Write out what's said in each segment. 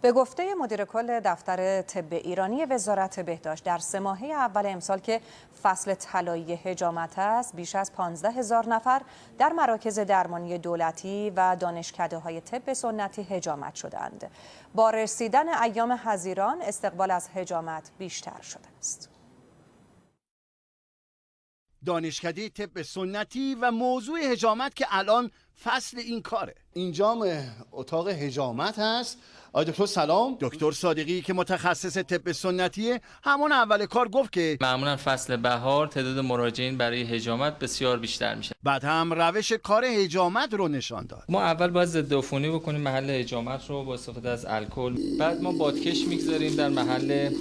به گفته مدیر کل دفتر طب ایرانی وزارت بهداشت، در 3 ماهه اول امسال که فصل طلایی حجامت است، بیش از 15,000 نفر در مراکز درمانی دولتی و دانشکده‌های طب سنتی حجامت شدند. با رسیدن ایام حزیران، استقبال از حجامت بیشتر شده است. دانشکده طب سنتی و موضوع حجامت که الان فصل این کاره. اینجا اتاق حجامت هست. آقای دکتر سلام. دکتر صادقی که متخصص طب سنتیه، همون اول کار گفت که معمولا فصل بهار تعداد مراجعین برای حجامت بسیار بیشتر میشه. بعد هم روش کار حجامت رو نشان داد. ما اول باید ضد عفونی بکنیم محل حجامت رو با استفاده از الکل، بعد ما بادکش میگذاریم در محل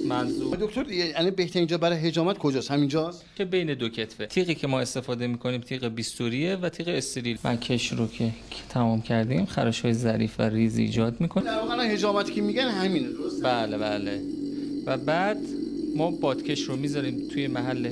منظور. دکتر یعنی بهترین جا برای حجامت کجاست؟ همینجاست که بین 2 کتفه. تیغی که ما استفاده میکنیم تیغ بیستوریه و تیغ استریل. من کش رو که تمام کردیم، خراش‌های ظریف و ریز ایجاد میکنه. در واقع حجامتی که میگن همینه، درسته؟ بله. و بعد ما بادکش رو میذاریم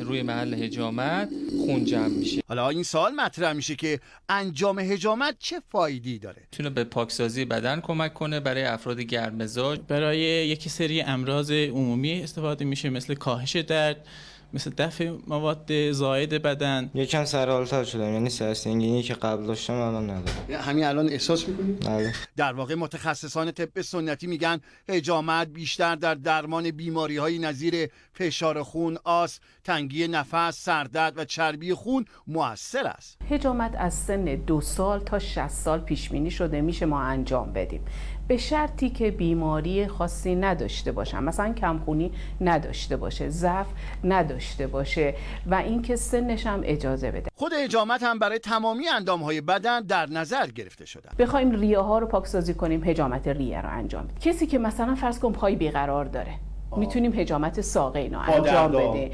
روی محل حجامت، خون جمع میشه. حالا این سوال مطرح میشه که انجام حجامت چه فایده‌ای داره؟ میتونه به پاکسازی بدن کمک کنه برای افراد گرم‌مزاج. برای یک سری امراض عمومی استفاده میشه، مثل کاهش درد، مثل دفع مواد زائد بدن. یکم سرحال‌تر شدم، یعنی سرسنگینی که قبل داشتم الان ندارم. همین الان احساس می‌کنی؟ بله. در واقع متخصصان طب سنتی میگن حجامت بیشتر در درمان بیماری‌های نظیر فشار خون، آس، تنگی نفس، سردرد و چربی خون مؤثر است. حجامت از سن 2 سال تا 60 سال پیش بینی شده میشه ما انجام بدیم، به شرطی که بیماری خاصی نداشته باشن، مثلا کمخونی نداشته باشه، ضعف نداشته باشه و اینکه سنش هم اجازه بده. خود حجامت هم برای تمامی اندام‌های بدن در نظر گرفته شده. بخوایم ریه ها رو پاکسازی کنیم، حجامت ریه رو انجام بدیم. کسی که مثلا فرض کن پای بیقرار داره، میتونیم حجامت ساقین رو انجام بده.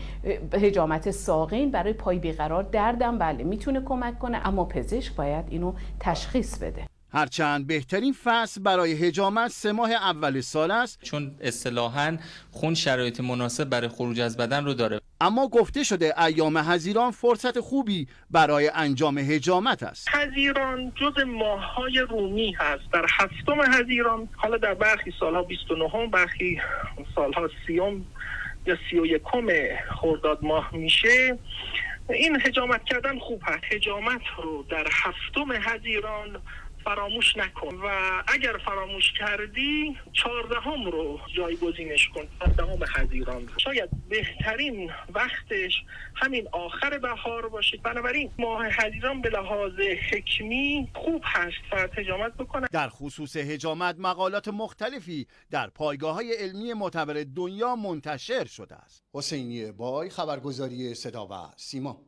حجامت ساقین برای پای بیقرار دردم بله میتونه کمک کنه، اما پزشک باید اینو تشخیص بده. هرچند بهترین فصل برای حجامت 3 ماه اول سال است، چون اصطلاحاً خون شرایط مناسب برای خروج از بدن رو داره. اما گفته شده ایام حزیران فرصت خوبی برای انجام حجامت است. حزیران جز ماه‌های رومی هست. در 7 حزیران، حالا در برخی سالها 29، برخی سالها 30 یا 31 خرداد ماه میشه. این حجامت کردن خوب هست. حجامت رو در 7 حزیران فراموش نکن و اگر فراموش کردی 14 رو جایگزینش کن. 14 حزیران شاید بهترین وقتش همین آخر بهار باشه. بنابراین ماه حزیران به لحاظ حکمی خوب هست فرد حجامت بکنه. در خصوص حجامت مقالات مختلفی در پایگاه‌های علمی معتبر دنیا منتشر شده است. حسینی بای، خبرگزاری صدا و سیما.